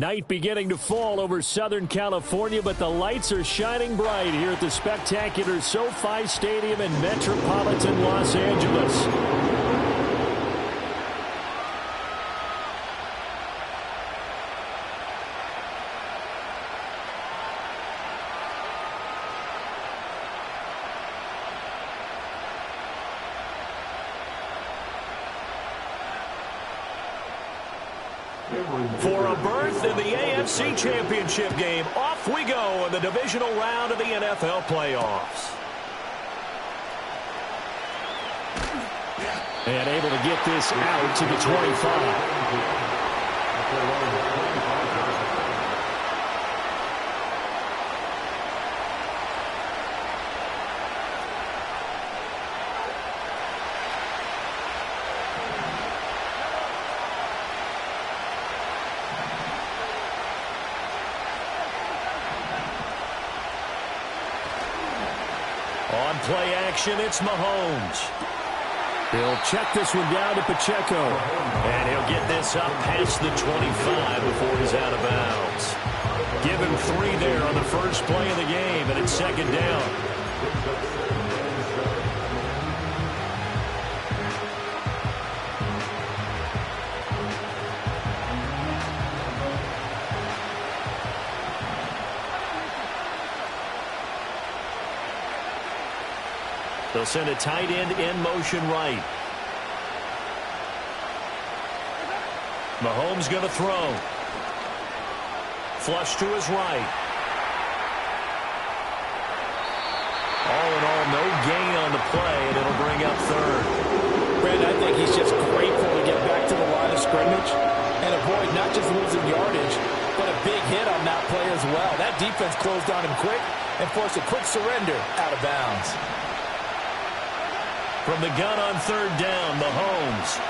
Night beginning to fall over Southern California, but the lights are shining bright here at the spectacular SoFi Stadium in metropolitan Los Angeles. For a berth in the AFC Championship game, off we go in the divisional round of the NFL playoffs. And able to get this out to the 25. On play action, it's Mahomes. He'll check this one down to Pacheco. And he'll get this up past the 25 before he's out of bounds. Give him 3 there on the first play of the game, and it's second down. They'll send a tight end in motion right. Mahomes going to throw. Flush to his right. All in all, no gain on the play, and it'll bring up third. Brad, I think he's just grateful to get back to the line of scrimmage and avoid not just losing yardage, but a big hit on that play as well. That defense closed on him quick and forced a quick surrender out of bounds. From the gun on third down, Mahomes.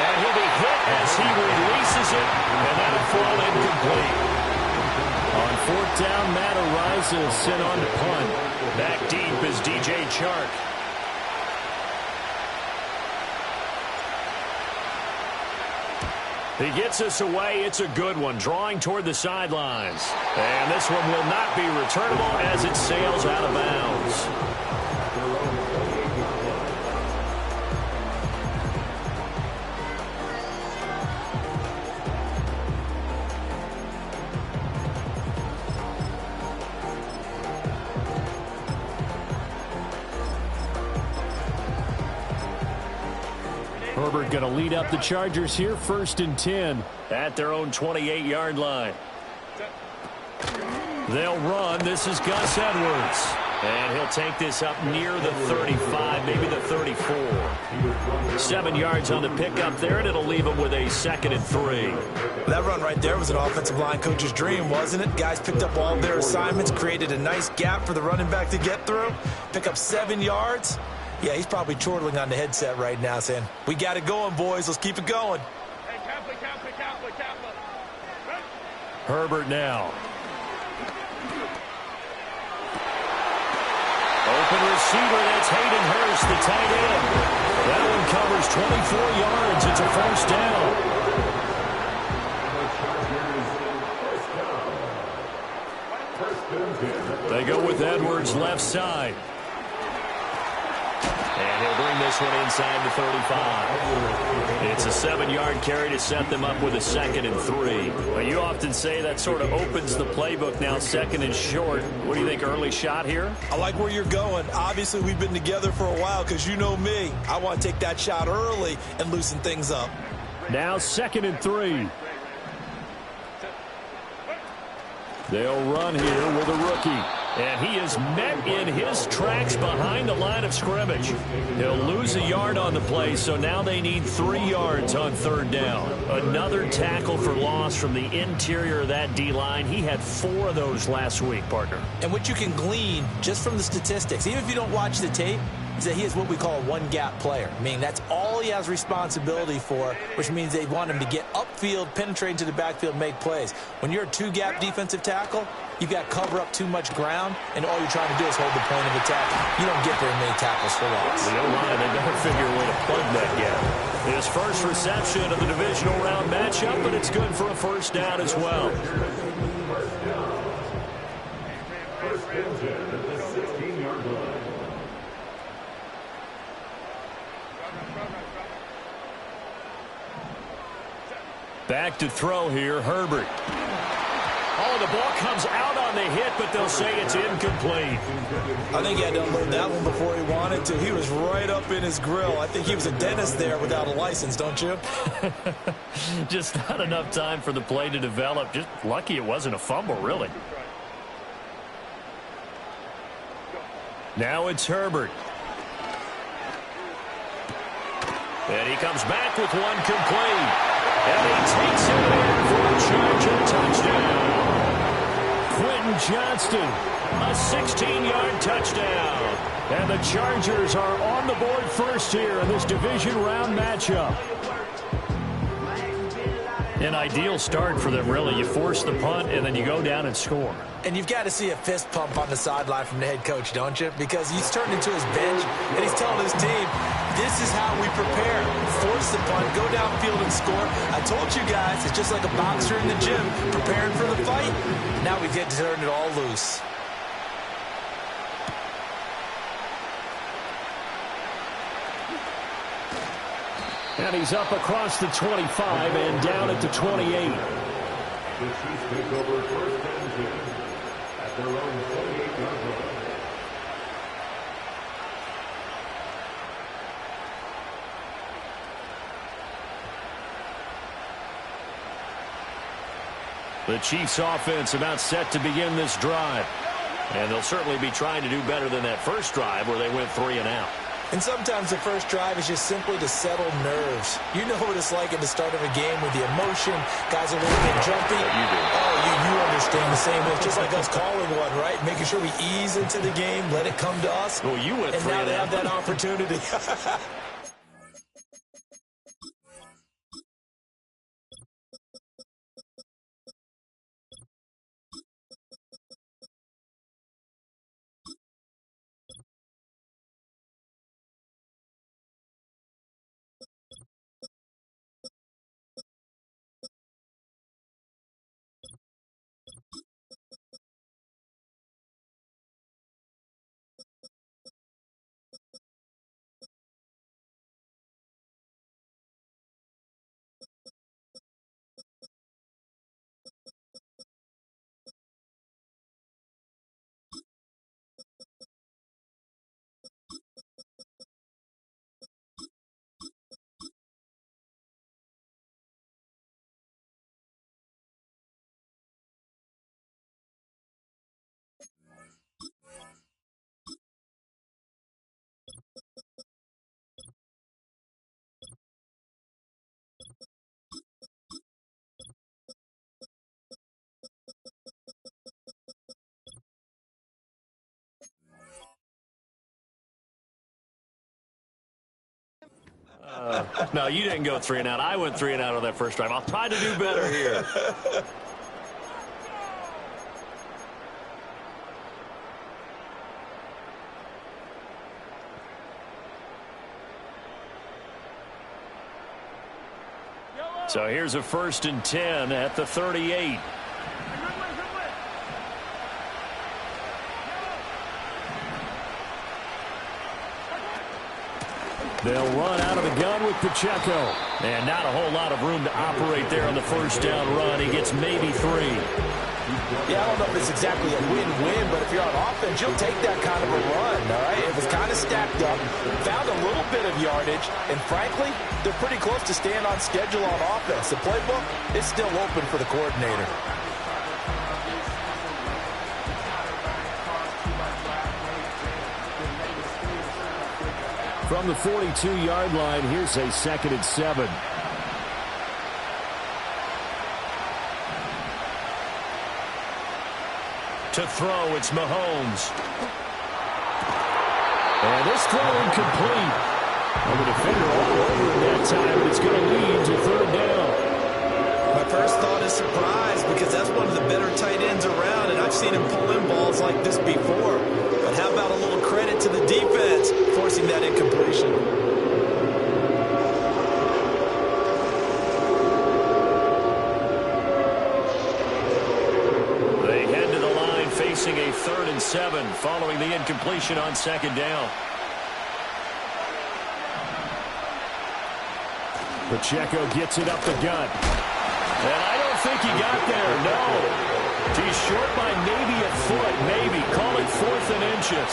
And he'll be hit as he releases it, and that'll fall incomplete. On fourth down, Matt Araiza is sent on to punt. Back deep is DJ Chark. He gets us away. It's a good one, drawing toward the sidelines. And this one will not be returnable as it sails out of bounds. Herbert going to lead up the Chargers here, 1st and 10 at their own 28-yard line. They'll run. This is Gus Edwards. And he'll take this up near the 35, maybe the 34. 7 yards on the pickup there, and it'll leave him with a 2nd and 3. That run right there was an offensive line coach's dream, wasn't it? Guys picked up all their assignments, created a nice gap for the running back to get through, pick up 7 yards. Yeah, he's probably chortling on the headset right now saying, we got it going, boys. Let's keep it going. Herbert now. Open receiver, that's Hayden Hurst, the tight end. That one covers 24 yards. It's a first down. They go with Edwards left side. And he'll bring this one inside the 35. It's a 7-yard carry to set them up with a 2nd and 3. Well, you often say that sort of opens the playbook now, 2nd and short. What do you think, early shot here? I like where you're going. Obviously, we've been together for a while because you know me. I want to take that shot early and loosen things up. Now 2nd and 3. They'll run here with a rookie. And he is met in his tracks behind the line of scrimmage. He'll lose a yard on the play, so now they need 3 yards on third down. Another tackle for loss from the interior of that D-line. He had 4 of those last week, partner. And what you can glean just from the statistics, even if you don't watch the tape, is that he is what we call a one-gap player, meaning that's all he has responsibility for, which means they want him to get upfield, penetrate into the backfield, make plays. When you're a two-gap defensive tackle, you've got to cover up too much ground, and all you're trying to do is hold the point of attack. You don't get very many tackles for loss. The O-line, they better figure a way to plug that gap. His first reception of the divisional round matchup, but it's good for a first down as well. Back to throw here, Herbert. Oh, the ball comes out on the hit, but they'll say it's incomplete. I think he had to unload that one before he wanted to. He was right up in his grill. I think he was a dentist there without a license, don't you? Just not enough time for the play to develop. Just lucky it wasn't a fumble, really. Now it's Herbert. And he comes back with one complete. And he takes it in for a Charger touchdown. Quentin Johnston, a 16-yard touchdown. And the Chargers are on the board first here in this division round matchup. An ideal start for them, really. You force the punt, and then you go down and score. And you've got to see a fist pump on the sideline from the head coach, don't you? Because he's turned into his bench, and he's telling his team, this is how we prepare. Force the punt, go downfield and score. I told you guys, it's just like a boxer in the gym, preparing for the fight. Now we get to turn it all loose. And he's up across the 25 and down at the 28. The Chiefs take over first and 10 at their own 28-yard line. The Chiefs offense about set to begin this drive. And they'll certainly be trying to do better than that first drive where they went 3 and out. And sometimes the first drive is just simply to settle nerves. You know what it's like at the start of a game with the emotion. Guys are a little bit jumpy. You do. Oh, you understand the same. It's just like us calling one, right? Making sure we ease into the game, let it come to us. Well, you went 3 and now and they out. have that opportunity. No, you didn't go 3 and out. I went 3 and out on that first drive. I'll try to do better here. So here's a 1st and 10 at the 38. They'll run out of the gun with Pacheco. And not a whole lot of room to operate there on the first down run. He gets maybe 3. Yeah, I don't know if it's exactly a win-win, but if you're on offense, you'll take that kind of a run, all right? It was kind of stacked up, found a little bit of yardage, and frankly, they're pretty close to staying on schedule on offense. The playbook is still open for the coordinator. From the 42-yard line, here's a 2nd and 7. To throw, it's Mahomes. And this throw incomplete. And the defender all over him that time, but it's going to lead to third down. My first thought is surprise because that's one of the better tight ends around, and I've seen him pull in balls like this before. But how about a little credit to the defense forcing that incompletion? They head to the line facing a 3rd and 7 following the incompletion on 2nd down. Pacheco gets it up the gut. And I don't think he got there, no. He's short by maybe a foot, maybe. Call it 4th and inches.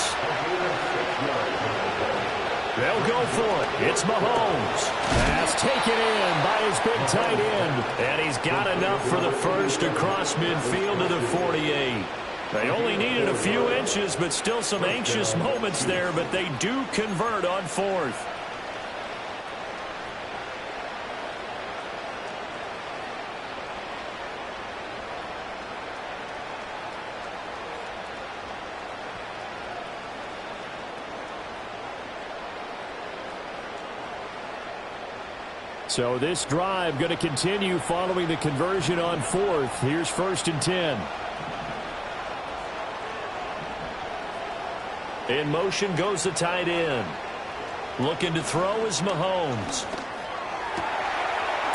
They'll go for it. It's Mahomes. Pass taken in by his big tight end. And he's got enough for the first across midfield to the 48. They only needed a few inches, but still some anxious moments there, but they do convert on 4th. So this drive going to continue following the conversion on 4th. Here's 1st and 10. In motion goes the tight end. Looking to throw is Mahomes.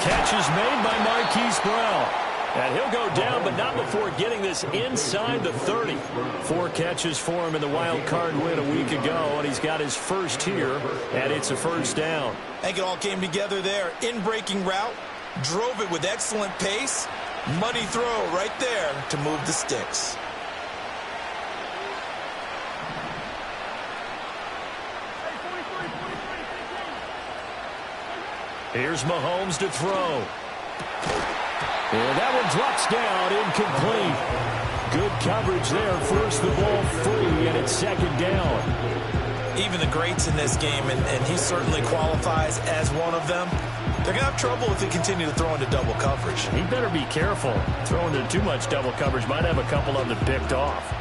Catch is made by Marquise Brown. And he'll go down, but not before getting this inside the 30. 4 catches for him in the wild card win a week ago, and he's got his first here, and it's a 1st down. I think it all came together there. In-breaking route, drove it with excellent pace. Money throw right there to move the sticks. Here's Mahomes to throw. And that one drops down, incomplete. Good coverage there, forced the ball free, and it's 2nd down. Even the greats in this game, and he certainly qualifies as one of them, they're going to have trouble if they continue to throw into double coverage. He better be careful. Throwing into too much double coverage might have a couple of them picked off.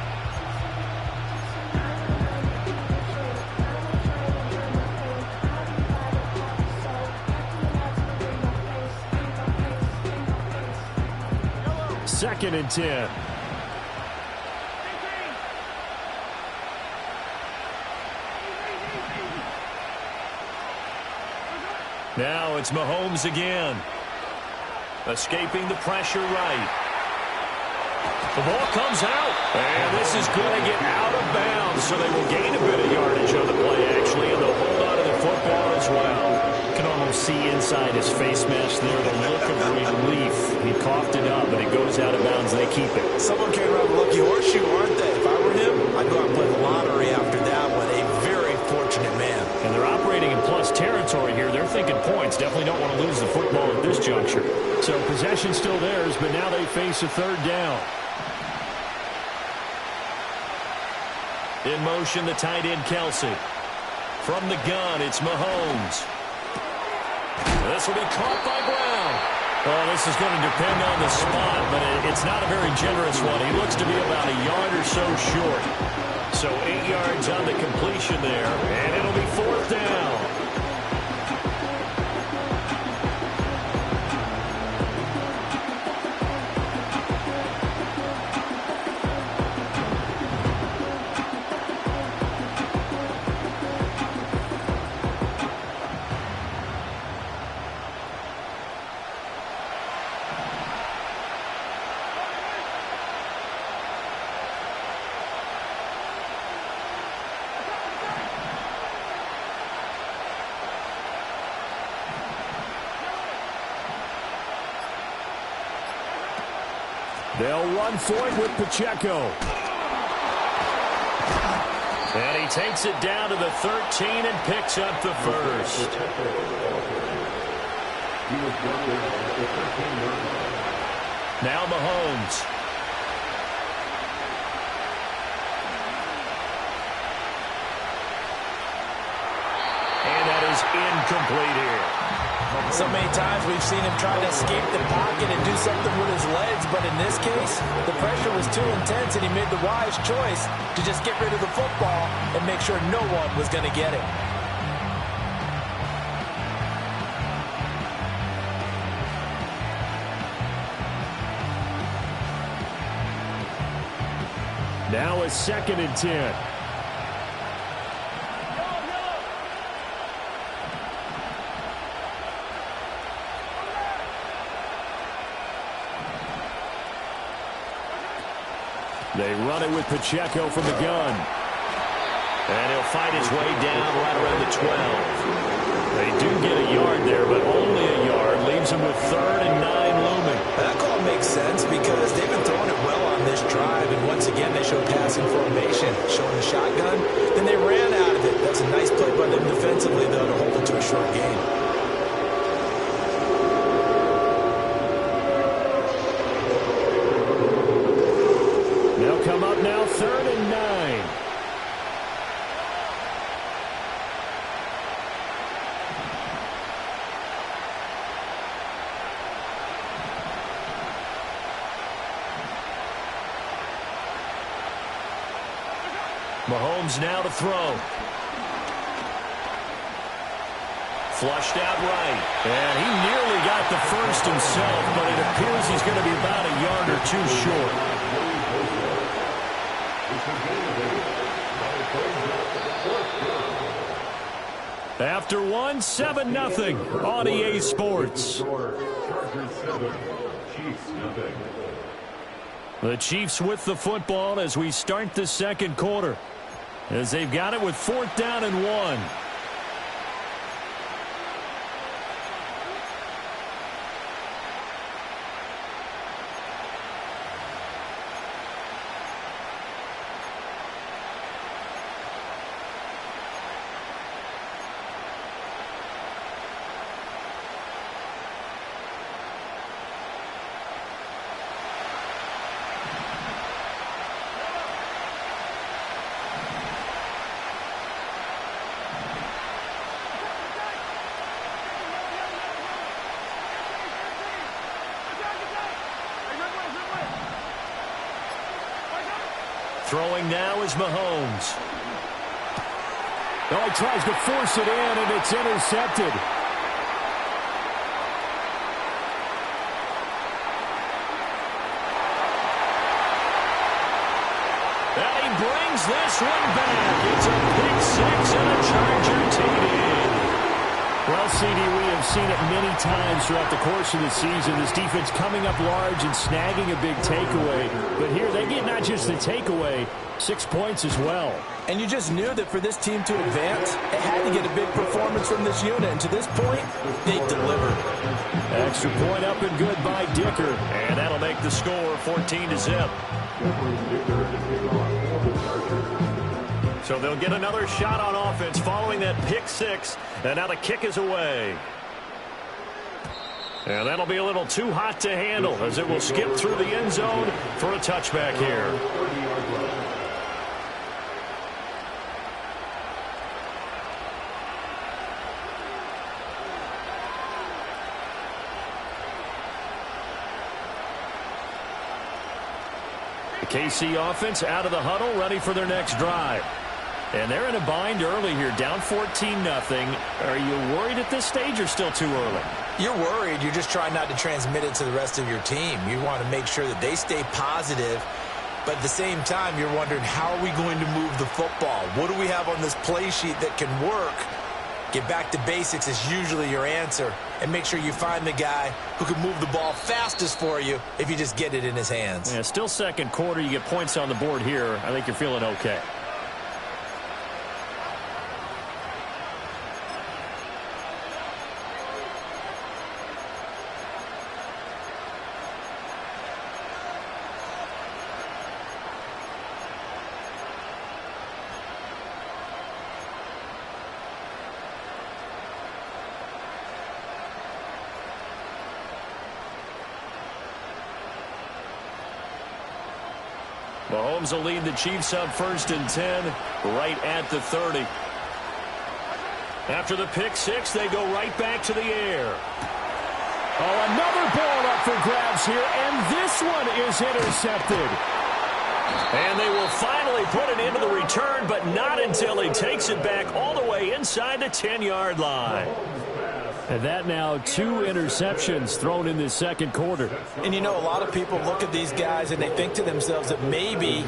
Second and 10. Now it's Mahomes again. Escaping the pressure right. The ball comes out. And this is going to get out of bounds, so they will gain a bit of yardage on the play, actually, and they'll hold on to the football as well. You can almost see inside his face mask there the look of relief. He coughed it up, but it goes out of bounds. They keep it. Someone came around with a lucky horseshoe, aren't they? If I were him, I'd go out and play the lottery after that one. A very fortunate man. And they're operating in plus territory here. They're thinking points. Definitely don't want to lose the football at this juncture. So possession's still theirs, but now they face a 3rd down. In motion, the tight end, Kelsey. From the gun, it's Mahomes. This will be caught by Brown. Oh, this is going to depend on the spot, but it's not a very generous one. He looks to be about a yard or so short. So 8 yards on the completion there, and it'll be 4th down. They'll run for it with Pacheco. And he takes it down to the 13 and picks up the first. Now Mahomes. And that is incomplete here. So many times we've seen him try to escape the pocket and do something with his legs, but in this case, the pressure was too intense and he made the wise choice to just get rid of the football and make sure no one was going to get it. Now a 2nd and 10. They run it with Pacheco from the gun. And he'll fight his way down right around the 12. They do get a yard there, but only a yard. Leaves them with 3rd and 9 looming. That call makes sense because they've been throwing it well on this drive, and once again they show passing formation, showing the shotgun. Then they ran out of it. That's a nice play by them defensively, though, to hold it to a short gain. They'll come up now 3rd and 9. Mahomes now to throw. Flushed out right. And he nearly got the first himself, but it appears he's going to be about a yard or two short. After one, 7-0 on EA Sports. The Chiefs with the football as we start the 2nd quarter, as they've got it with 4th down and 1. Throwing now is Mahomes. Oh, he tries to force it in, and it's intercepted. And he brings this one back. It's a pick 6 and a Charger TD. Well, CD, we have seen it many times throughout the course of the season. This defense coming up large and snagging a big takeaway. But here they get not just the takeaway, 6 points as well. And you just knew that for this team to advance, it had to get a big performance from this unit. And to this point, they delivered. Extra point up and good by Dicker. And that'll make the score 14-0. So they'll get another shot on offense following that pick 6. And now the kick is away. And that'll be a little too hot to handle as it will skip through the end zone for a touchback here. The KC offense out of the huddle, ready for their next drive. And they're in a bind early here, down 14-0. Are you worried at this stage or still too early? You're worried. You're just trying not to transmit it to the rest of your team. You want to make sure that they stay positive, but at the same time, you're wondering, how are we going to move the football? What do we have on this play sheet that can work? Get back to basics is usually your answer, and make sure you find the guy who can move the ball fastest for you if you just get it in his hands. Yeah, still 2nd quarter. You get points on the board here. I think you're feeling okay. Mahomes will lead the Chiefs up 1st and 10 right at the 30. After the pick six, they go right back to the air. Oh, another ball up for grabs here, and this one is intercepted. And they will finally put it into the return, but not until he takes it back all the way inside the 10-yard line. And that now 2 interceptions thrown in this second quarter. And you know, a lot of people look at these guys and they think to themselves that maybe,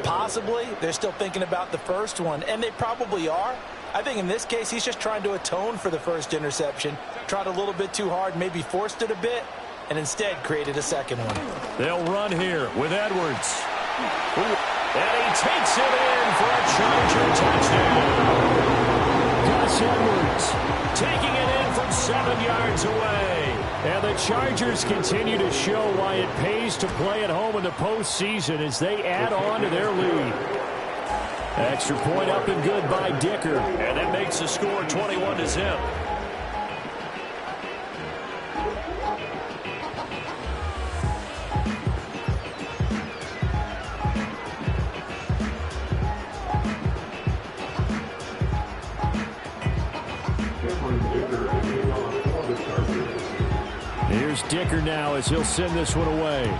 possibly, they're still thinking about the first one, and they probably are. I think in this case, he's just trying to atone for the first interception, tried a little bit too hard, maybe forced it a bit, and instead created a second one. They'll run here with Edwards. And he takes it in for a Charger touchdown. Gus Edwards taking it in from 7 yards away. And the Chargers continue to show why it pays to play at home in the postseason as they add on to their lead. Extra point up and good by Dicker. And that makes the score 21-0. Here's Dicker now as he'll send this one away.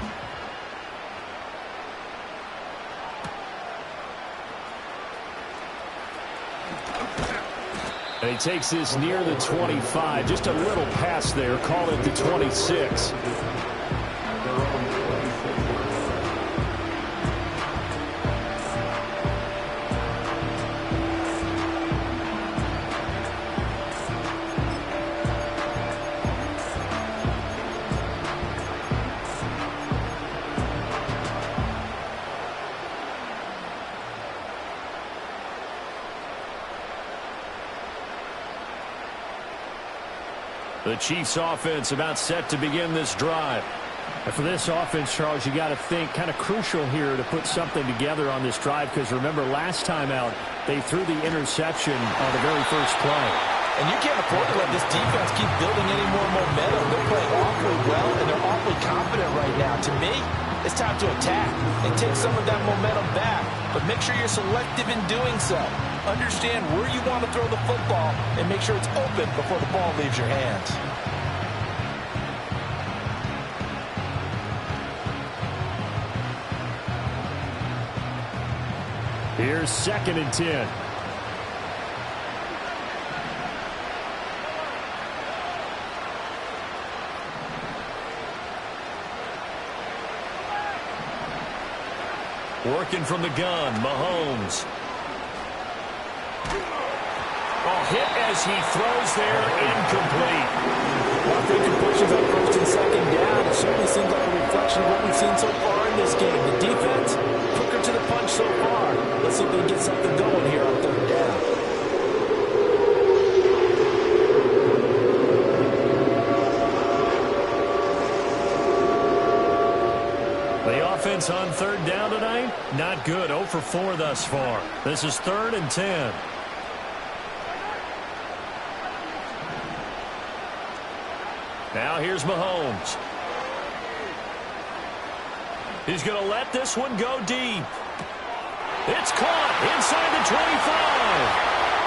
And he takes this near the 25. Just a little pass there. Call it the 26. The Chiefs offense about set to begin this drive. And for this offense, Charles, you got to think kind of crucial here to put something together on this drive, because remember last time out they threw the interception on the very first play. And you can't afford to let this defense keep building any more momentum. They're playing awfully well, and they're awfully confident right now. To me, it's time to attack and take some of that momentum back. But make sure you're selective in doing so. Understand where you want to throw the football and make sure it's open before the ball leaves your hands. Here's 2nd and 10. Working from the gun, Mahomes. Oh, hit as he throws there, incomplete. Well, three completions on 1st and 2nd down. It certainly seems like a reflection of what we've seen so far in this game. The defense, quicker to the punch so far. Let's see if they can get something going here on 3rd down. The offense on 3rd down tonight, not good. 0 for 4 thus far. This is 3rd and 10. Now here's Mahomes. He's going to let this one go deep. It's caught inside the 25.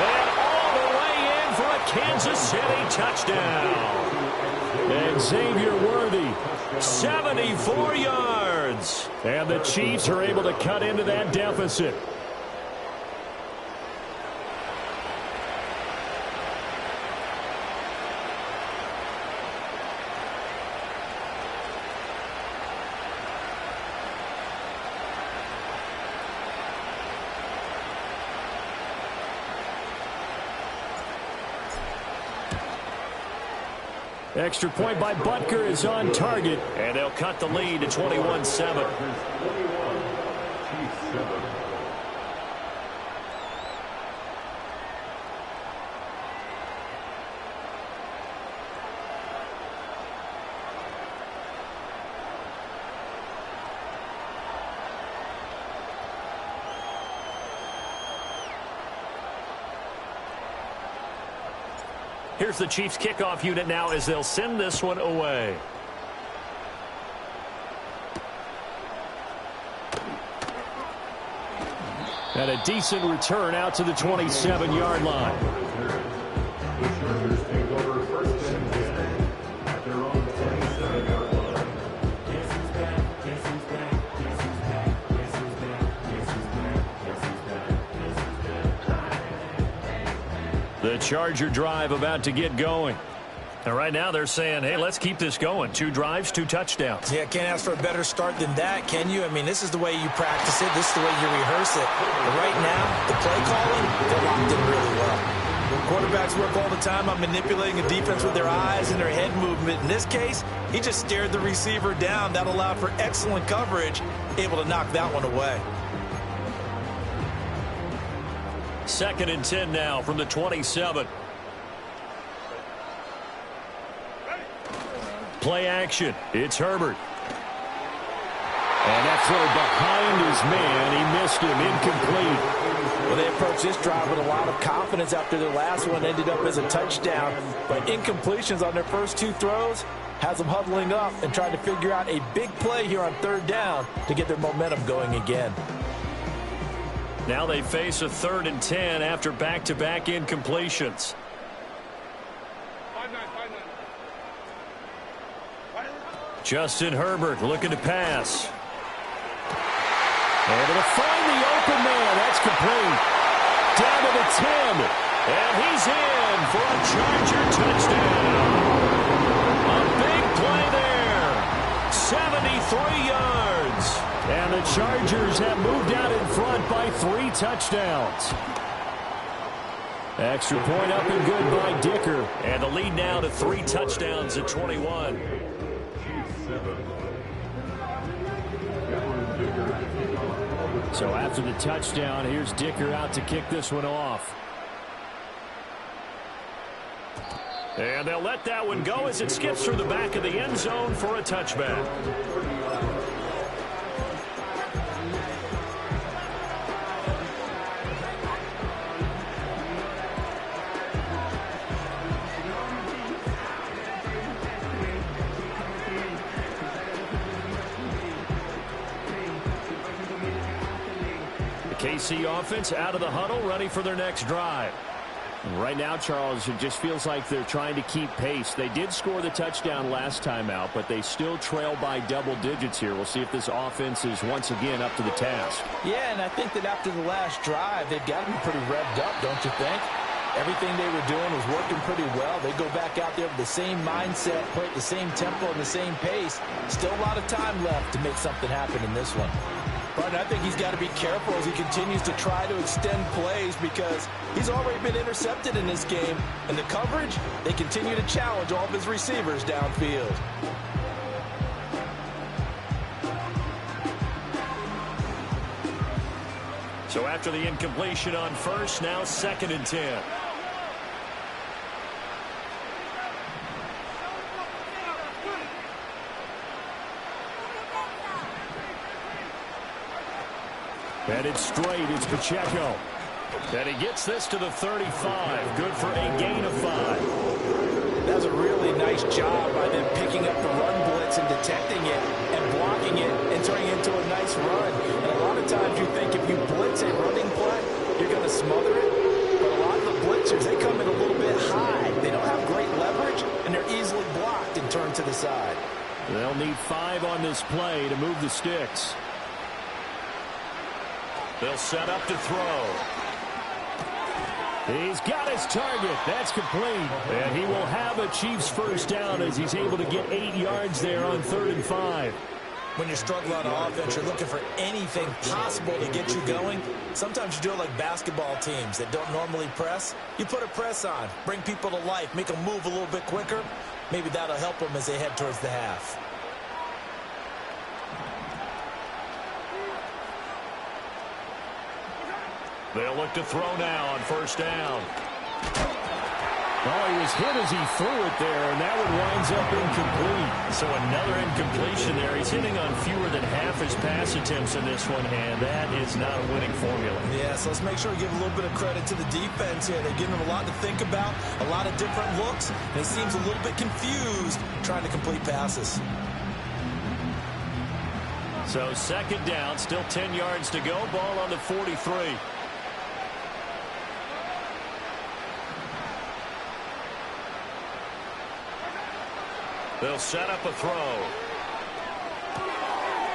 And all the way in for a Kansas City touchdown. And Xavier Worthy, 74 yards. And the Chiefs are able to cut into that deficit. Extra point by Butker is on target. And they'll cut the lead to 21-7. Here's the Chiefs kickoff unit now as they'll send this one away. And a decent return out to the 27-yard line. The Charger drive about to get going. And right now they're saying, hey, let's keep this going. 2 drives, 2 touchdowns. Yeah, can't ask for a better start than that, can you? I mean, this is the way you practice it. This is the way you rehearse it. But right now, the play calling, they're locked in really well. Quarterbacks work all the time on manipulating a defense with their eyes and their head movement. In this case, he just stared the receiver down. That allowed for excellent coverage, able to knock that one away. 2nd and 10 now from the 27. Play action. It's Herbert. And that throw behind his man. He missed him. Incomplete. Well, they approached this drive with a lot of confidence after their last one ended up as a touchdown. But incompletions on their first 2 throws has them huddling up and trying to figure out a big play here on 3rd down to get their momentum going again. Now they face a 3rd and 10 after back-to-back incompletions. Justin Herbert looking to pass. Able to find the open man. That's complete. Down to the 10. And he's in for a Charger touchdown. A big play there. 73 yards. And the Chargers have moved out in front by 3 touchdowns. Extra point up and good by Dicker. And the lead now to 3 touchdowns at 21. So after the touchdown, here's Dicker out to kick this one off. And they'll let that one go as it skips through the back of the end zone for a touchback. KC offense out of the huddle, ready for their next drive. Right now, Charles, it just feels like they're trying to keep pace. They did score the touchdown last time out, but they still trail by double digits here. We'll see if this offense is once again up to the task. Yeah, and I think that after the last drive, they've got to be pretty revved up, don't you think? Everything they were doing was working pretty well. They go back out there with the same mindset, play at the same tempo and the same pace. Still a lot of time left to make something happen in this one. But I think he's got to be careful as he continues to try to extend plays because he's already been intercepted in this game. And the coverage, they continue to challenge all of his receivers downfield. So after the incompletion on first, now 2nd and 10. And it's straight. It's Pacheco. And he gets this to the 35. Good for a gain of 5. That's a really nice job by them picking up the run blitz and detecting it and blocking it and turning it into a nice run. And a lot of times you think if you blitz a running play, you're going to smother it. But a lot of the blitzers, they come in a little bit high. They don't have great leverage, and they're easily blocked and turned to the side. They'll need 5 on this play to move the sticks. They'll set up to throw. He's got his target. That's complete. And he will have a Chiefs first down as he's able to get 8 yards there on 3rd and 5. When you're struggling on offense, you're looking for anything possible to get you going. Sometimes you do it like basketball teams that don't normally press. You put a press on, bring people to life, make them move a little bit quicker. Maybe that'll help them as they head towards the half. They'll look to throw now on first down. Oh, he was hit as he threw it there, and that one winds up incomplete. So another incompletion there. He's hitting on fewer than half his pass attempts in this one, and that is not a winning formula. Yeah, so let's make sure we give a little bit of credit to the defense here. They're giving them a lot to think about, a lot of different looks, and he seems a little bit confused trying to complete passes. So 2nd down, still 10 yards to go. Ball on the 43. They'll set up a throw.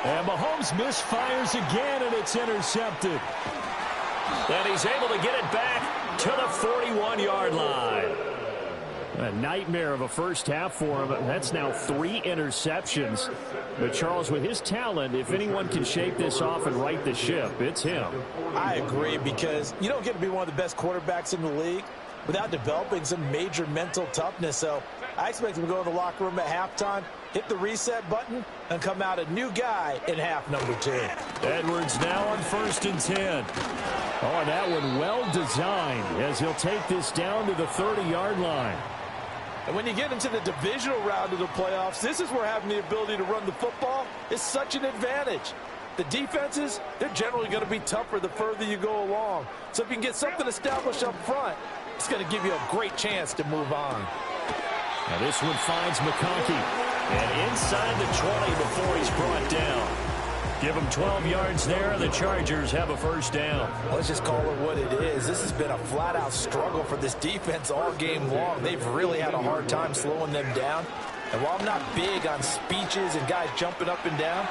And Mahomes misfires again, and it's intercepted. And he's able to get it back to the 41-yard line. A nightmare of a first half for him. That's now 3 interceptions. But Charles, with his talent, if anyone can shake this off and right the ship, it's him. I agree, because you don't get to be one of the best quarterbacks in the league without developing some major mental toughness. So I expect him to go to the locker room at halftime, hit the reset button, and come out a new guy in half number 2. Edwards now on 1st and 10. Oh, that one well designed as he'll take this down to the 30-yard line. And when you get into the divisional round of the playoffs, this is where having the ability to run the football is such an advantage. The defenses, they're generally going to be tougher the further you go along. So if you can get something established up front, it's going to give you a great chance to move on. Now this one finds McConkey. And inside the 20 before he's brought down. Give him 12 yards there. The Chargers have a first down. Let's just call it what it is. This has been a flat-out struggle for this defense all game long. They've really had a hard time slowing them down. And while I'm not big on speeches and guys jumping up and down.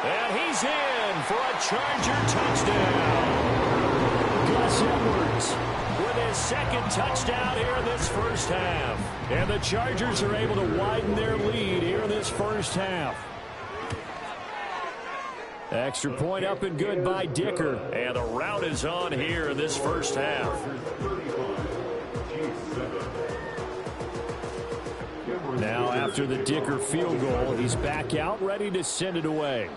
And he's in for a Charger touchdown. Gus Edwards with his 2nd touchdown here in this first half. And the Chargers are able to widen their lead here in this first half. Extra point up and good by Dicker. And the route is on here in this first half. Now after the Dicker field goal, he's back out ready to send it away.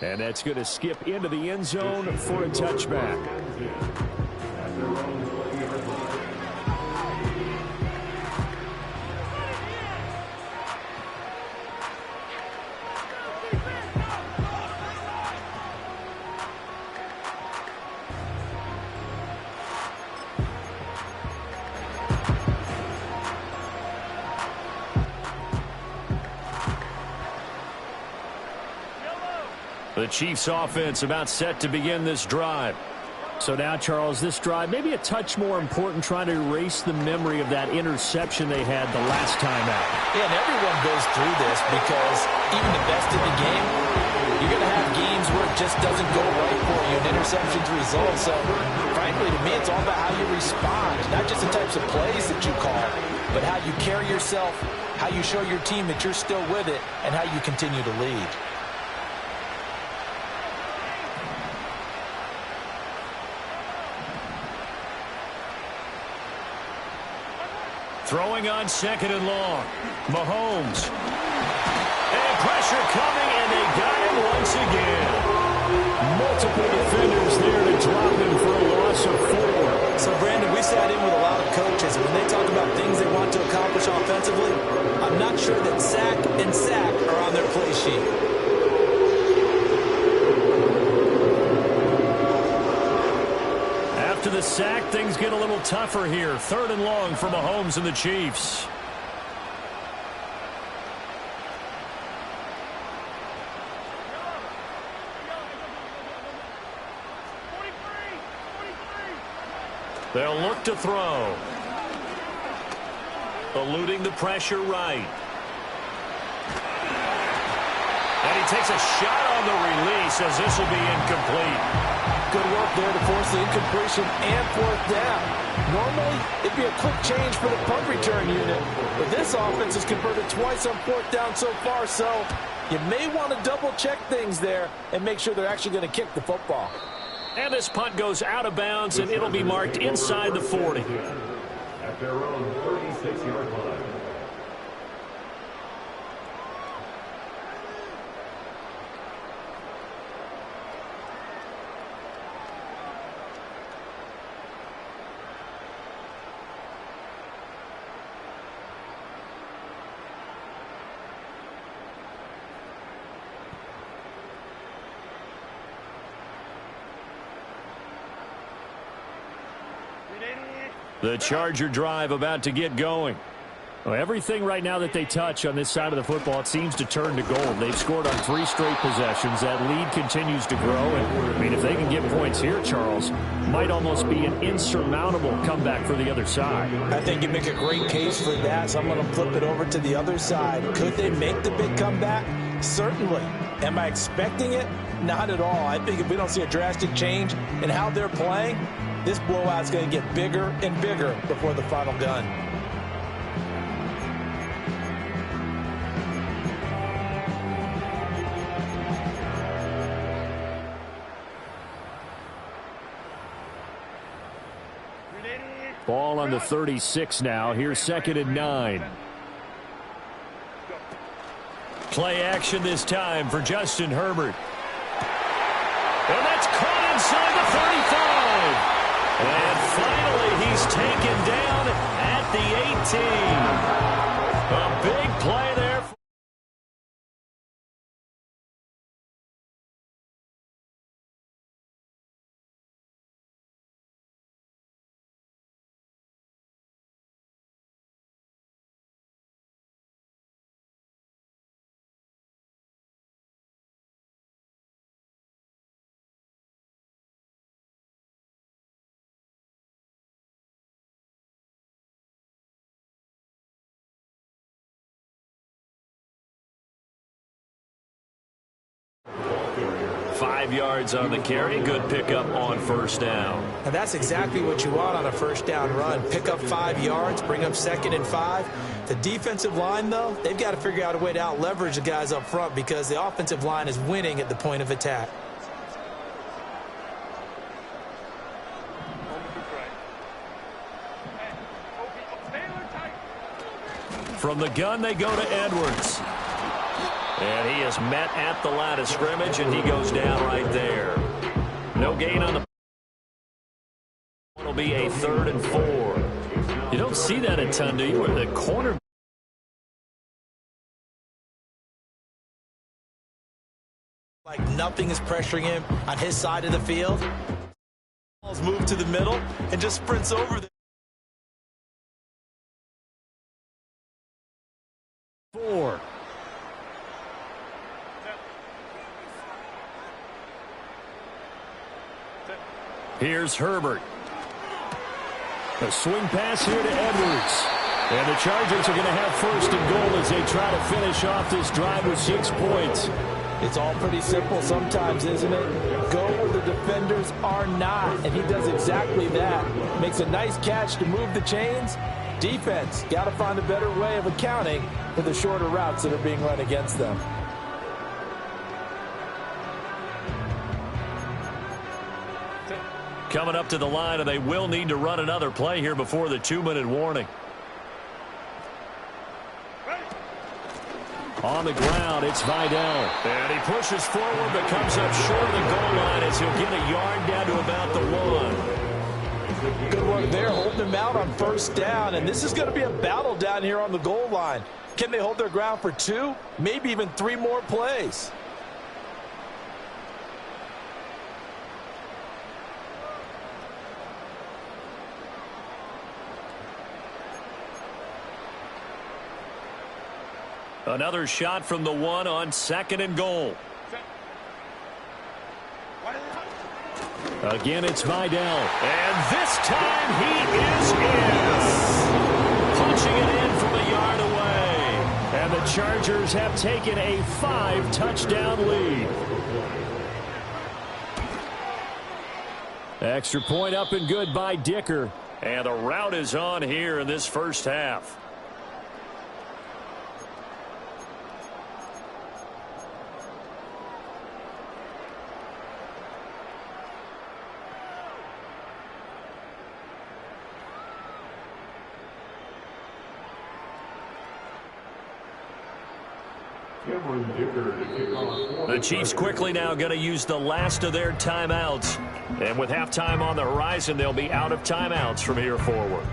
And that's going to skip into the end zone for a touchback. The Chiefs offense about set to begin this drive. So now, Charles, this drive maybe a touch more important, trying to erase the memory of that interception they had the last time out. Yeah, and everyone goes through this, because even the best in the game, you're going to have games where it just doesn't go right for you, and interceptions result. So, frankly, to me, it's all about how you respond, not just the types of plays that you call, but how you carry yourself, how you show your team that you're still with it, and how you continue to lead. Throwing on 2nd and long. Mahomes. And pressure coming, and they got him once again. Multiple defenders there to drop him for a loss of 4. So, Brandon, we sat in with a lot of coaches, and when they talk about things they want to accomplish offensively, I'm not sure that sack and sack are on their play sheet. After the sack, things get a little tougher here. 3rd and long for Mahomes and the Chiefs. They'll look to throw. Eluding the pressure right. And he takes a shot on the release, as this will be incomplete. Good work there to force the incompletion and 4th down. Normally, it'd be a quick change for the punt return unit, but this offense has converted twice on 4th down so far, so you may want to double-check things there and make sure they're actually going to kick the football. And this punt goes out of bounds, and it'll be marked inside the 40. At their own 36-yard line. The Charger drive about to get going. Well, everything right now that they touch on this side of the football, it seems to turn to gold. They've scored on 3 straight possessions. That lead continues to grow. And, I mean, if they can get points here, Charles, might almost be an insurmountable comeback for the other side. I think you make a great case for that, so I'm going to flip it over to the other side. Could they make the big comeback? Certainly. Am I expecting it? Not at all. I think if we don't see a drastic change in how they're playing, this blowout is going to get bigger and bigger before the final gun. Ball on the 36 now. Here's 2nd and 9. Play action this time for Justin Herbert. And that's caught inside the 35. And finally, he's taken down at the 18. A big play there. Five yards on the carry. Good pickup on first down. And that's exactly what you want on a first down run. Pick up 5 yards, bring up 2nd and 5. The defensive line, though, they've got to figure out a way to out-leverage the guys up front because the offensive line is winning at the point of attack. From the gun, they go to Edwards. And he is met at the line of scrimmage, and he goes down right there. No gain on the... It'll be a 3rd and 4. You don't see that a ton, do you? Where the corner... Like nothing is pressuring him on his side of the field. Ball's moved to the middle and just sprints over the... 4. Here's Herbert. A swing pass here to Edwards. And the Chargers are going to have 1st and goal as they try to finish off this drive with 6 points. It's all pretty simple sometimes, isn't it? Go where the defenders are not, and he does exactly that. Makes a nice catch to move the chains. Defense, got to find a better way of accounting for the shorter routes that are being run against them. Coming up to the line, and they will need to run another play here before the 2-minute warning. On the ground, it's Vidal. And he pushes forward, but comes up short of the goal line as he'll get a yard down to about the 1. Good work there, holding them out on 1st down, and this is going to be a battle down here on the goal line. Can they hold their ground for 2, maybe even 3 more plays? Another shot from the 1 on 2nd and goal. Again, it's Vidal. And this time he is in. Punching it in from a yard away. And the Chargers have taken a 5-touchdown lead. Extra point up and good by Dicker. And the route is on here in this first half. The Chiefs quickly now going to use the last of their timeouts. And with halftime on the horizon, they'll be out of timeouts from here forward.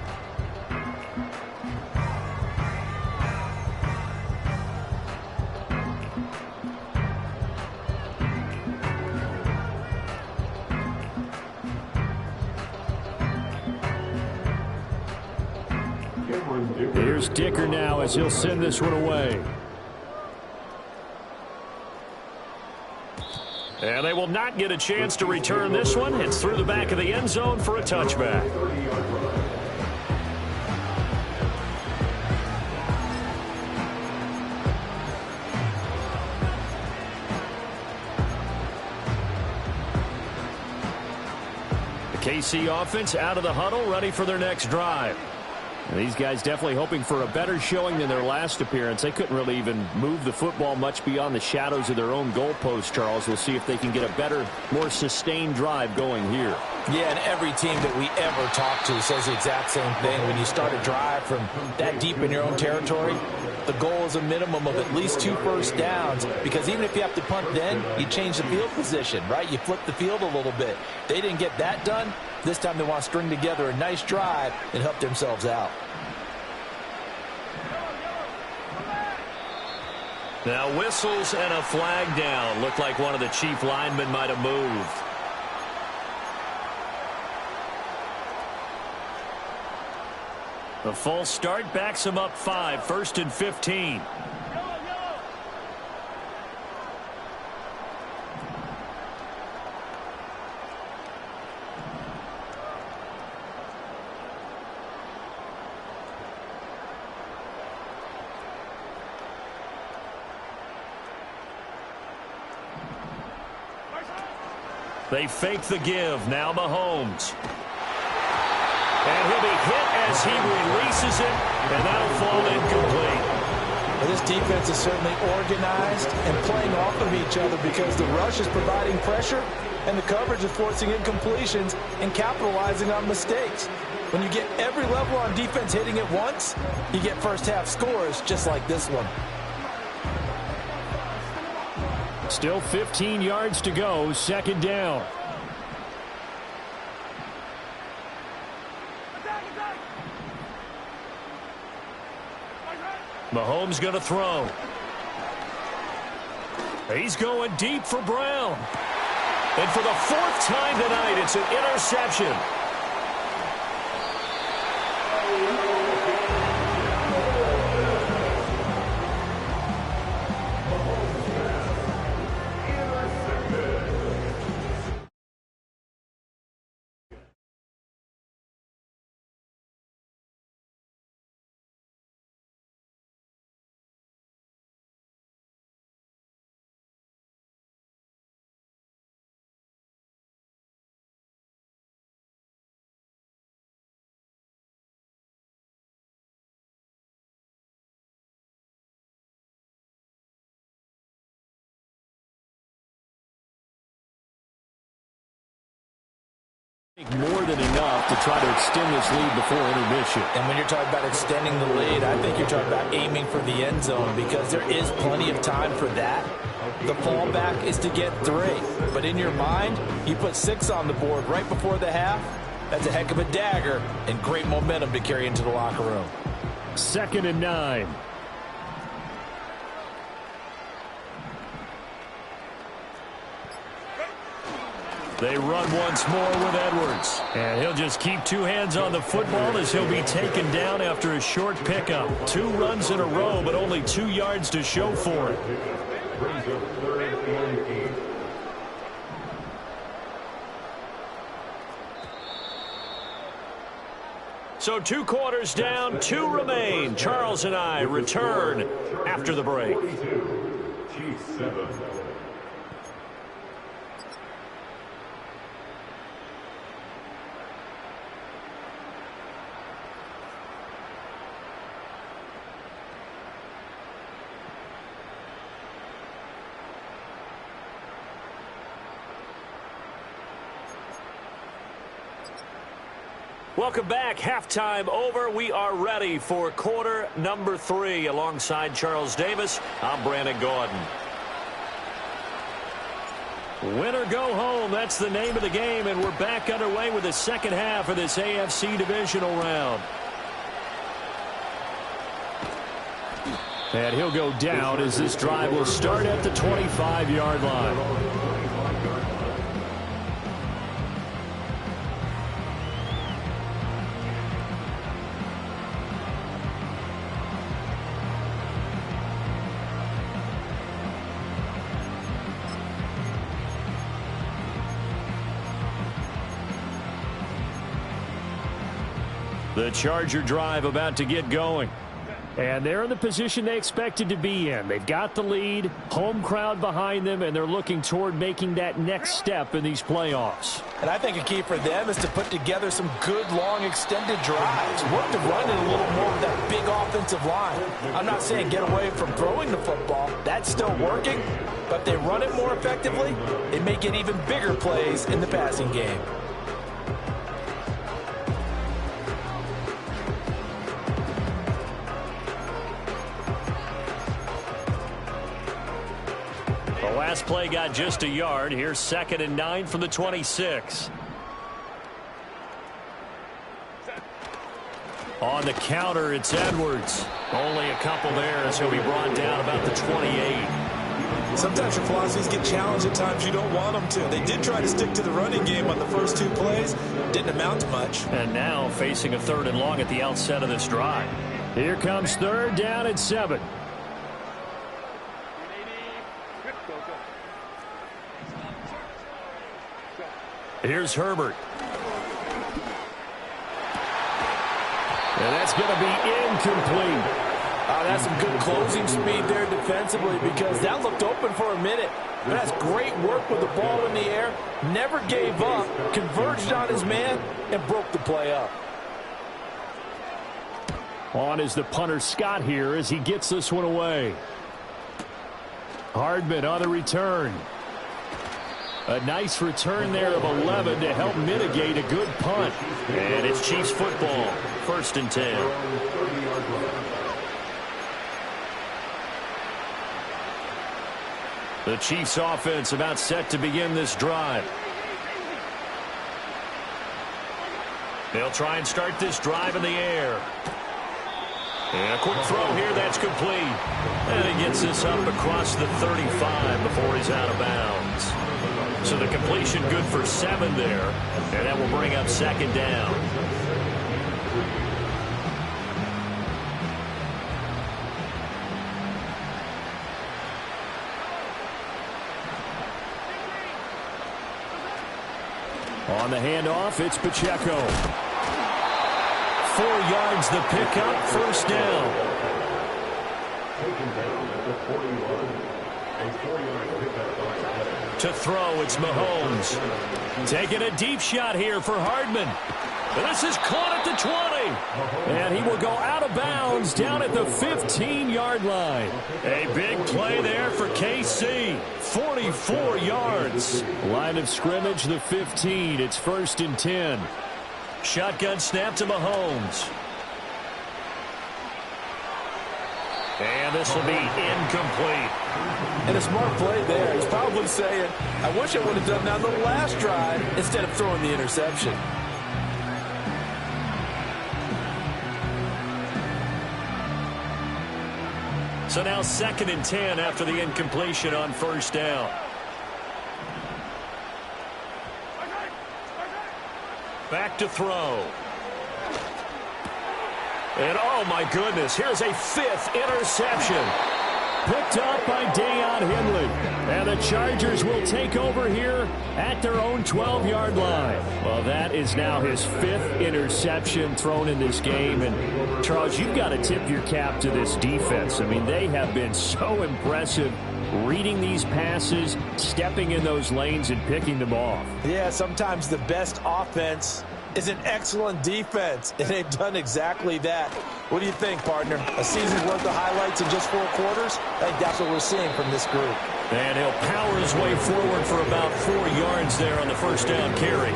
Here's Dicker now as he'll send this one away. And they will not get a chance to return this one. It's through the back of the end zone for a touchback. KC offense out of the huddle, ready for their next drive. And these guys definitely hoping for a better showing than their last appearance. They couldn't really even move the football much beyond the shadows of their own goalpost, Charles. We'll see if they can get a better, more sustained drive going here. Yeah, and every team that we ever talk to says the exact same thing. When you start a drive from that deep in your own territory, the goal is a minimum of at least 2 first downs, because even if you have to punt then, you change the field position, right? You flip the field a little bit. They didn't get that done. This time they want to string together a nice drive and help themselves out. Now whistles and a flag down. Looked like one of the chief linemen might have moved. The false start backs him up 5, 1st and 15. They fake the give. Now Mahomes. And he'll be hit as he releases it, and that'll fall incomplete. Well, this defense is certainly organized and playing off of each other, because the rush is providing pressure and the coverage is forcing incompletions and capitalizing on mistakes. When you get every level on defense hitting at once, you get first half scores just like this one. Still 15 yards to go, 2nd down. Mahomes going to throw. He's going deep for Brown. And for the 4th time tonight, it's an interception. More than enough to try to extend this lead before intermission. And when you're talking about extending the lead, I think you're talking about aiming for the end zone, because there is plenty of time for that. The fallback is to get 3. But in your mind, you put 6 on the board right before the half. That's a heck of a dagger and great momentum to carry into the locker room. 2nd and 9. They run once more with Edwards. And he'll just keep 2 hands on the football as he'll be taken down after a short pickup. 2 runs in a row, but only 2 yards to show for it. So 2 quarters down, 2 remain. Charles and I return after the break. Welcome back. Halftime over. We are ready for quarter number 3. Alongside Charles Davis, I'm Brandon Gaudin. Win or go home, that's the name of the game, and we're back underway with the second half of this AFC divisional round. And he'll go down as this drive will start at the 25-yard line. The Charger drive about to get going. And they're in the position they expected to be in. They've got the lead, home crowd behind them, and they're looking toward making that next step in these playoffs. And I think a key for them is to put together some good, long, extended drives. Work to run it a little more with that big offensive line. I'm not saying get away from throwing the football. That's still working. But if they run it more effectively, they may get even bigger plays in the passing game. The last play got just a yard. Here's 2nd and 9 from the 26. On the counter, it's Edwards. Only a couple there as he'll be brought down about the 28. Sometimes your philosophies get challenged at times you don't want them to. They did try to stick to the running game on the first 2 plays. Didn't amount to much. And now facing a 3rd and long at the outset of this drive. Here comes 3rd down and 7. Here's Herbert. And that's going to be incomplete. That's some good closing speed there defensively because that looked open for a minute. But that's great work with the ball in the air. Never gave up, converged on his man, and broke the play up. On is the punter Scott here as he gets this one away. Hardman on the return. A nice return there of 11 to help mitigate a good punt. And it's Chiefs football. 1st and 10. The Chiefs offense about set to begin this drive. They'll try and start this drive in the air. And a quick throw here, that's complete. And he gets this up across the 35 before he's out of bounds. So the completion good for 7 there. And that will bring up 2nd down. On the handoff, it's Pacheco. 4 yards the pickup, 1st down. Taken down at the 41. A 4-yard pickup on the play. To throw, it's Mahomes. Taking a deep shot here for Hardman. This is caught at the 20. And he will go out of bounds down at the 15-yard line. A big play there for KC. 44 yards. Line of scrimmage, the 15. It's 1st and 10. Shotgun snap to Mahomes. And this will be incomplete. And a smart play there. He's probably saying, I wish I would have done that on the last drive instead of throwing the interception. So now 2nd and 10 after the incompletion on 1st down. Back to throw. And oh my goodness, here's a 5th interception. Picked up by Deion Henley. And the Chargers will take over here at their own 12-yard line. Well, that is now his 5th interception thrown in this game. And, Charles, you've got to tip your cap to this defense. I mean, they have been so impressive reading these passes, stepping in those lanes, and picking them off. Yeah, sometimes the best offense is an excellent defense, and they've done exactly that. What do you think, partner? A season's worth of highlights in just 4 quarters? I think that's what we're seeing from this group. And he'll power his way forward for about 4 yards there on the 1st down carry.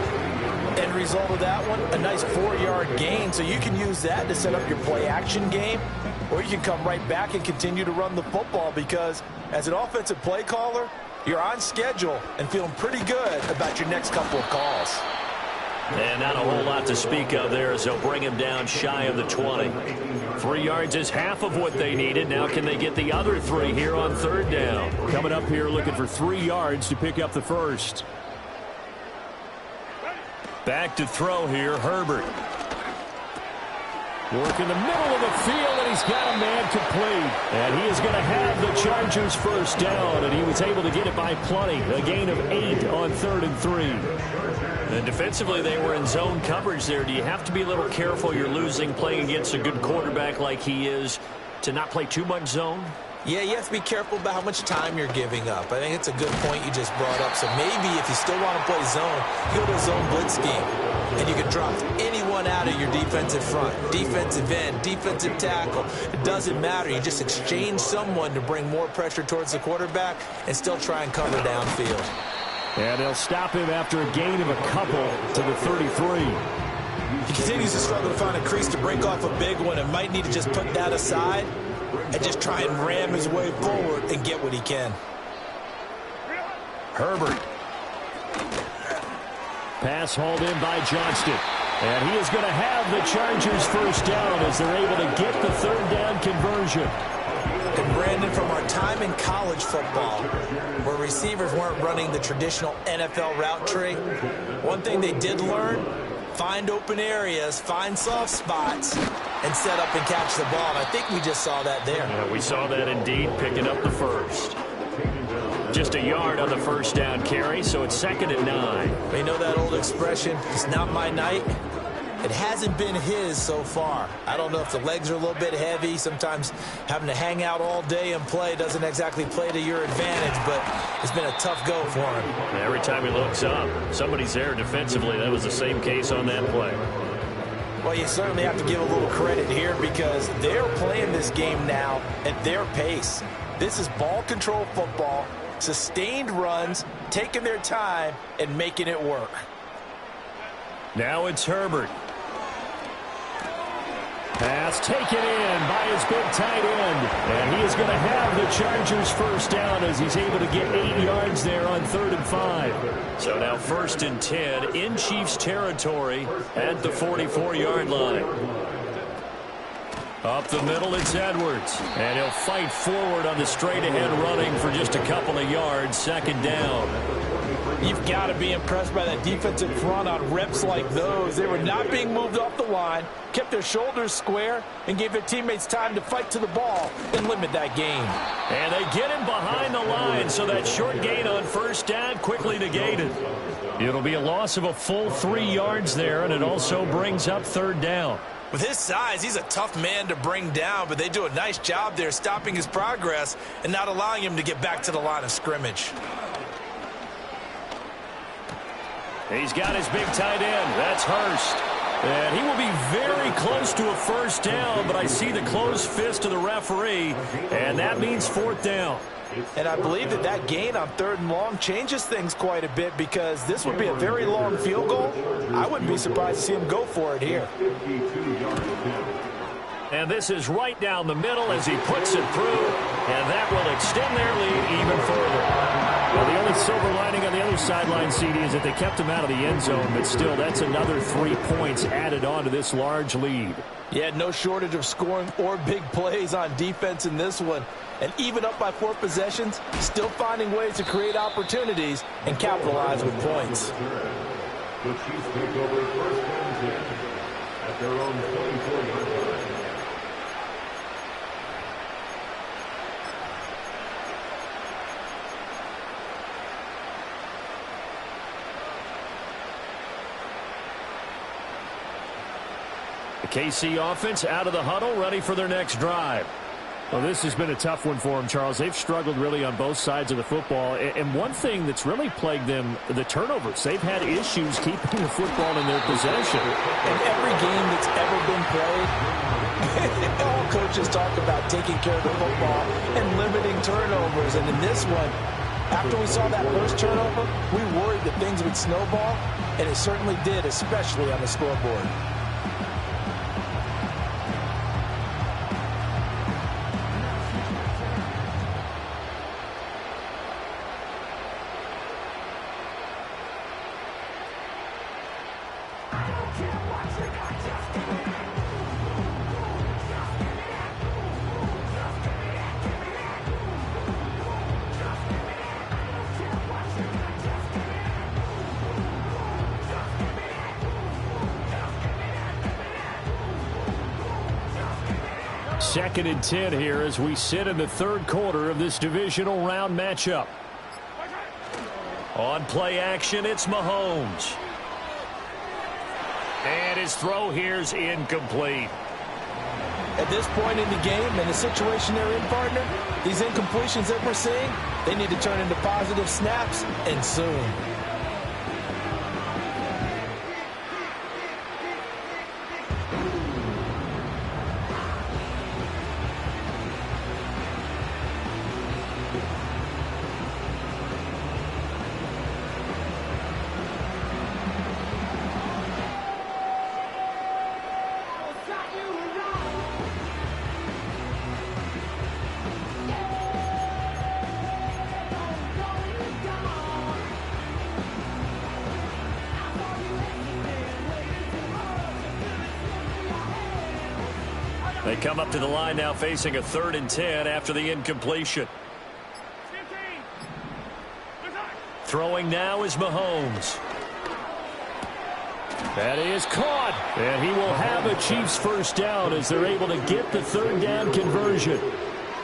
End result of that one, a nice 4-yard gain, so you can use that to set up your play-action game, or you can come right back and continue to run the football because as an offensive play caller, you're on schedule and feeling pretty good about your next couple of calls. And not a whole lot to speak of there as they'll bring him down shy of the 20. 3 yards is half of what they needed. Now can they get the other 3 here on 3rd down? Coming up here looking for 3 yards to pick up the 1st. Back to throw here, Herbert. Work in the middle of the field, and he's got a man complete. And he is going to have the Chargers 1st down, and he was able to get it by plenty. A gain of 8 on 3rd and 3. And defensively, they were in zone coverage there. Do you have to be a little careful? You're losing playing against a good quarterback like he is. to not play too much zone? Yeah, you have to be careful about how much time you're giving up. I think it's a good point you just brought up. So maybe if you still want to play zone, you go to a zone blitz scheme. And you can drop anyone out of your defensive front. Defensive end, defensive tackle. It doesn't matter. You just exchange someone to bring more pressure towards the quarterback and still try and cover downfield. And they'll stop him after a gain of a couple to the 33. He continues to struggle to find a crease to break off a big one and might need to just put that aside and just try and ram his way forward and get what he can. Herbert. Pass hauled in by Johnston. And he is going to have the Chargers first down as they're able to get the third down conversion. And Brandon, from our time in college football, where receivers weren't running the traditional NFL route tree, one thing they did learn, find open areas, find soft spots, and set up and catch the ball. And I think we just saw that there. Yeah, we saw that indeed, picking up the first. Just a yard on the first down carry, so it's 2nd and 9. You know that old expression, it's not my night? It hasn't been his so far. I don't know if the legs are a little bit heavy. Sometimes having to hang out all day and play doesn't exactly play to your advantage, but it's been a tough go for him. Every time he looks up, somebody's there defensively. That was the same case on that play. Well, you certainly have to give a little credit here because they're playing this game now at their pace. This is ball control football, sustained runs, taking their time, and making it work. Now it's Herbert. Pass taken in by his big tight end. And he is going to have the Chargers first down as he's able to get 8 yards there on 3rd and 5. So now 1st and 10 in Chiefs territory at the 44-yard line. Up the middle, it's Edwards. And he'll fight forward on the straight-ahead running for just a couple of yards. 2nd down. You've got to be impressed by that defensive front on reps like those. They were not being moved off the line, kept their shoulders square, and gave their teammates time to fight to the ball and limit that gain. And they get him behind the line, so that short gain on first down quickly negated. It'll be a loss of a full 3 yards there, and it also brings up 3rd down. With his size, he's a tough man to bring down, but they do a nice job there stopping his progress and not allowing him to get back to the line of scrimmage. He's got his big tight end. That's Hurst. And he will be very close to a first down, but I see the closed fist of the referee, and that means 4th down. And I believe that gain on 3rd and long changes things quite a bit because this would be a very long field goal. I wouldn't be surprised to see him go for it here. And this is right down the middle as he puts it through, and that will extend their lead even further. Well, the only silver lining on the other sideline, CD, is that they kept him out of the end zone, but still, that's another 3 points added on to this large lead. Yeah, no shortage of scoring or big plays on defense in this one. And even up by 4 possessions, still finding ways to create opportunities and capitalize with points. The Chiefs take over 1st and 10 at their own 24-yard line. The KC offense out of the huddle, ready for their next drive. Well, this has been a tough one for them, Charles. They've struggled really on both sides of the football. And one thing that's really plagued them, the turnovers. They've had issues keeping the football in their possession. In every game that's ever been played, all coaches talk about taking care of the football and limiting turnovers. And in this one, after we saw that first turnover, we worried that things would snowball, and it certainly did, especially on the scoreboard. Second and 10 here as we sit in the 3rd quarter of this divisional round matchup. On play action, it's Mahomes. And his throw here's incomplete. At this point in the game and the situation they're in, partner, these incompletions that we're seeing, they need to turn into positive snaps, and soon. They come up to the line now facing a 3rd and 10 after the incompletion. Throwing now is Mahomes. That is caught. And he will have a Chiefs first down as they're able to get the 3rd down conversion.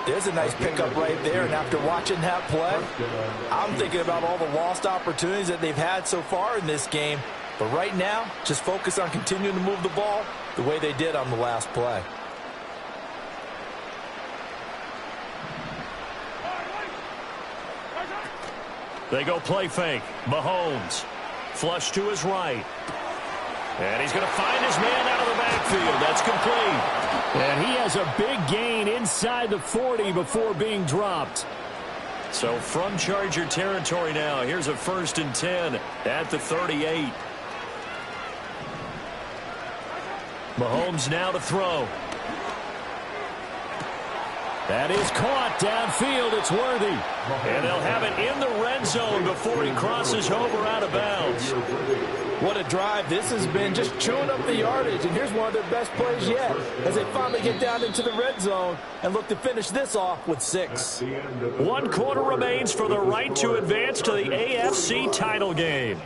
There's a nice pickup right there, and after watching that play, I'm thinking about all the lost opportunities that they've had so far in this game. But right now, just focus on continuing to move the ball the way they did on the last play. They go play fake. Mahomes. Flush to his right. And he's going to find his man out of the backfield. That's complete. And he has a big gain inside the 40 before being dropped. So from Charger territory now, here's a 1st and 10 at the 38. Mahomes now to throw. That is caught downfield. It's Worthy. And they'll have it in the red zone before he crosses over out of bounds. What a drive. This has been just chewing up the yardage. And here's one of their best plays yet as they finally get down into the red zone and look to finish this off with 6. 1 quarter remains for the right to advance to the AFC title game.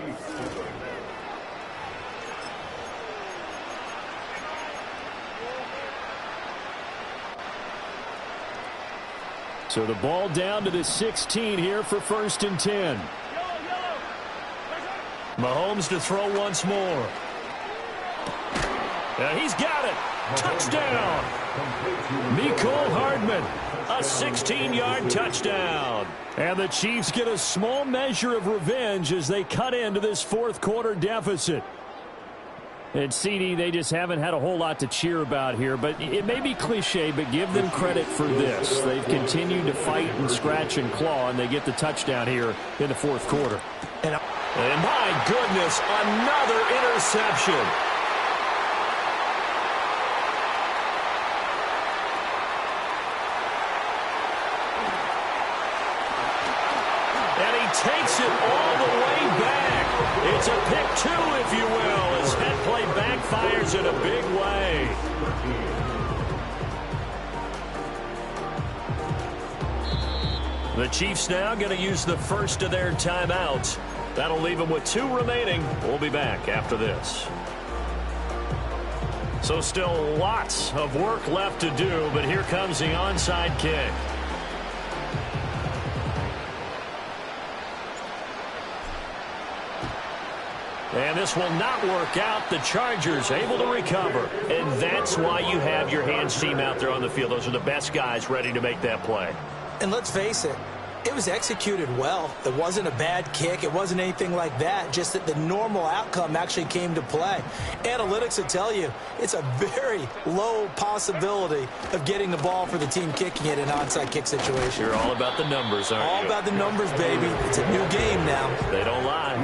So the ball down to the 16 here for 1st and 10. Mahomes to throw once more. And he's got it. Touchdown. Mecole Hardman. A 16-yard touchdown. And the Chiefs get a small measure of revenge as they cut into this 4th quarter deficit. And CD, they just haven't had a whole lot to cheer about here, but it may be cliche, but give them credit for this. They've continued to fight and scratch and claw, and they get the touchdown here in the 4th quarter. And my goodness, another interception. And he takes it all the way back. It's a pick 2, if you will, as that play backfires in a big way. The Chiefs now going to use the first of their timeouts. That'll leave them with 2 remaining. We'll be back after this. So still lots of work left to do, but here comes the onside kick. And this will not work out. The Chargers able to recover. And that's why you have your hands team out there on the field. Those are the best guys ready to make that play. And let's face it, it was executed well. It wasn't a bad kick. It wasn't anything like that. Just that the normal outcome actually came to play. Analytics will tell you it's a very low possibility of getting the ball for the team kicking it in an onside kick situation. You're all about the numbers, aren't you? All about the numbers, baby. It's a new game now. They don't lie.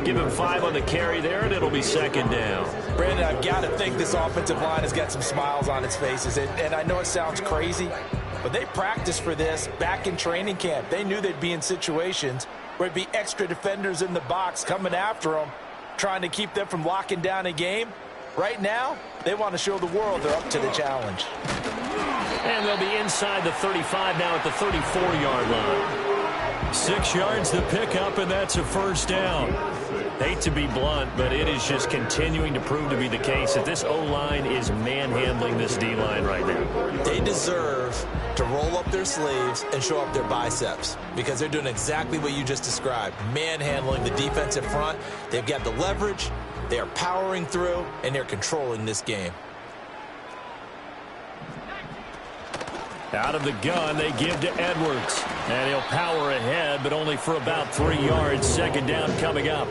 Give him 5 on the carry there, and it'll be 2nd down. Brandon, I've got to think this offensive line has got some smiles on its faces. And I know it sounds crazy, but they practiced for this back in training camp. They knew they'd be in situations where it'd be extra defenders in the box coming after them, trying to keep them from locking down a game. Right now, they want to show the world they're up to the challenge. And they'll be inside the 35 now at the 34-yard line. 6 yards to pick up, and that's a first down. Hate to be blunt, but it is just continuing to prove to be the case that this O-line is manhandling this D-line right now. They deserve to roll up their sleeves and show up their biceps because they're doing exactly what you just described, manhandling the defensive front. They've got the leverage, they are powering through, and they're controlling this game. Out of the gun, they give to Edwards. And he'll power ahead, but only for about 3 yards. Second down coming up.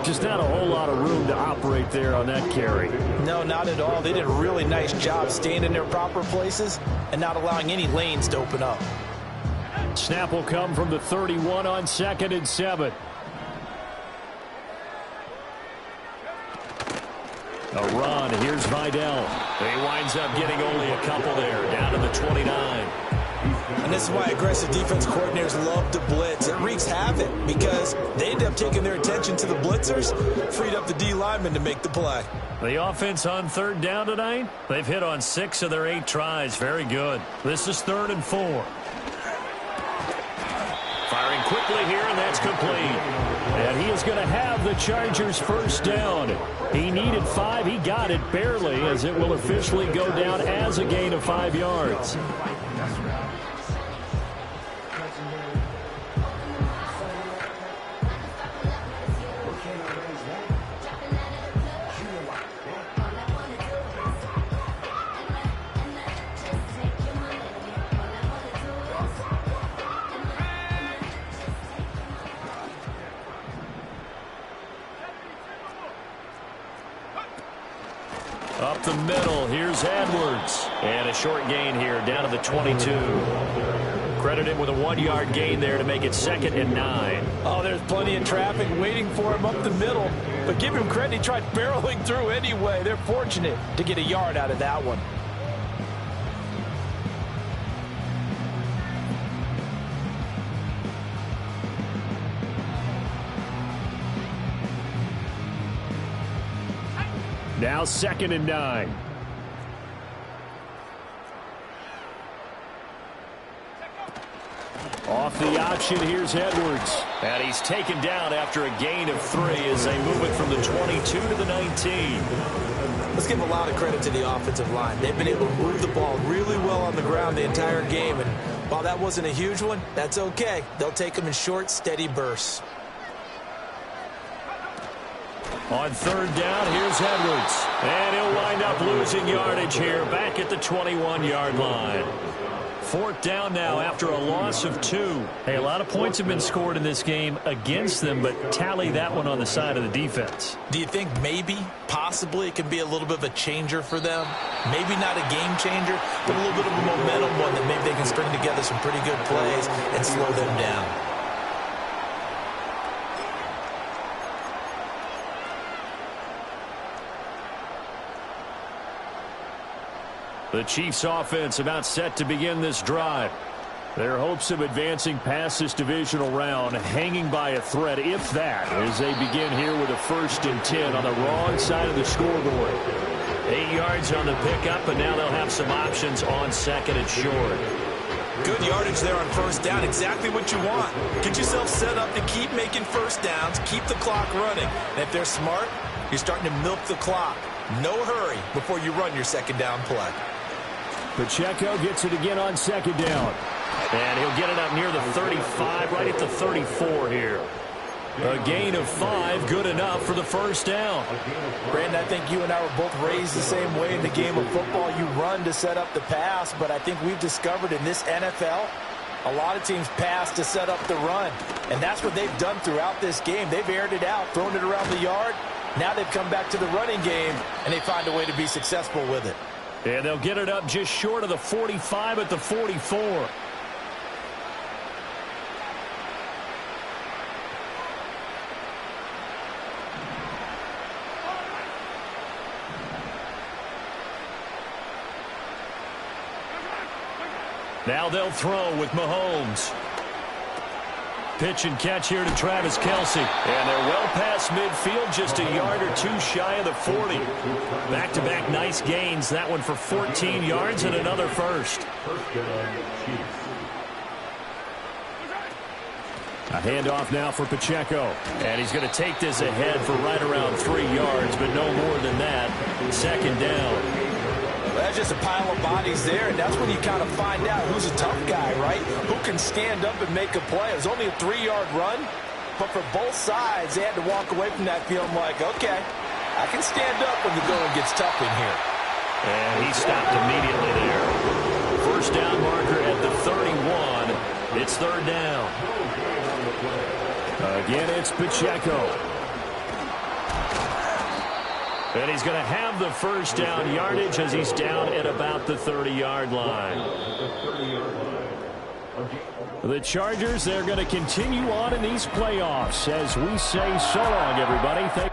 Just not a whole lot of room to operate there on that carry. No, not at all. They did a really nice job staying in their proper places and not allowing any lanes to open up. Snap will come from the 31 on 2nd and 7. A run. Here's Vidal. He winds up getting only a couple there, down to the 29. And this is why aggressive defense coordinators love to blitz. It wreaks havoc because they end up taking their attention to the blitzers, freed up the D lineman to make the play. The offense on 3rd down tonight, they've hit on 6 of their 8 tries. Very good. This is 3rd and 4. Firing quickly here, and that's complete. And he is going to have the Chargers first down. He needed 5. He got it barely, as it will officially go down as a gain of 5 yards. Up the middle, here's Edwards. And a short gain here, down to the 22. Credit him with a 1-yard gain there to make it 2nd and 9. Oh, there's plenty of traffic waiting for him up the middle. But give him credit, he tried barreling through anyway. They're fortunate to get a yard out of that one. Now 2nd and 9. Off the option, here's Edwards. And he's taken down after a gain of 3 as they move it from the 22 to the 19. Let's give a lot of credit to the offensive line. They've been able to move the ball really well on the ground the entire game. And while that wasn't a huge one, that's okay. They'll take them in short, steady bursts. On 3rd down, here's Edwards. And he'll wind up losing yardage here, back at the 21-yard line. 4th down now after a loss of 2. Hey, a lot of points have been scored in this game against them, but tally that one on the side of the defense. Do you think maybe, possibly, it can be a little bit of a changer for them? Maybe not a game changer, but a little bit of a momentum one that maybe they can string together some pretty good plays and slow them down. The Chiefs offense about set to begin this drive. Their hopes of advancing past this divisional round hanging by a thread, if that, as they begin here with a 1st and 10 on the wrong side of the scoreboard. 8 yards on the pickup, and now they'll have some options on 2nd and short. Good yardage there on 1st down, exactly what you want. Get yourself set up to keep making 1st downs, keep the clock running. And if they're smart, you're starting to milk the clock. No hurry before you run your 2nd down play. Pacheco gets it again on 2nd down. And he'll get it up near the 35, right at the 34 here. A gain of 5, good enough for the 1st down. Brandon, I think you and I were both raised the same way in the game of football. You run to set up the pass, but I think we've discovered in this NFL, a lot of teams pass to set up the run. And that's what they've done throughout this game. They've aired it out, thrown it around the yard. Now they've come back to the running game, and they find a way to be successful with it. And they'll get it up just short of the 45 at the 44. Now they'll throw with Mahomes. Pitch and catch here to Travis Kelce. And they're well past midfield, just a yard or 2 shy of the 40. Back-to-back nice gains. That one for 14 yards and another first. A handoff now for Pacheco. And he's going to take this ahead for right around 3 yards, but no more than that. 2nd down. That's just a pile of bodies there, and that's when you kind of find out who's a tough guy, right? Who can stand up and make a play. It was only a 3-yard run, but for both sides, they had to walk away from that feeling like, okay, I can stand up when the going gets tough in here. And he stopped immediately there. 1st first down marker at the 31. It's third down. Again, it's Pacheco. And he's going to have the first down yardage as he's down at about the 30-yard line. The Chargers, they're going to continue on in these playoffs as we say so long, everybody.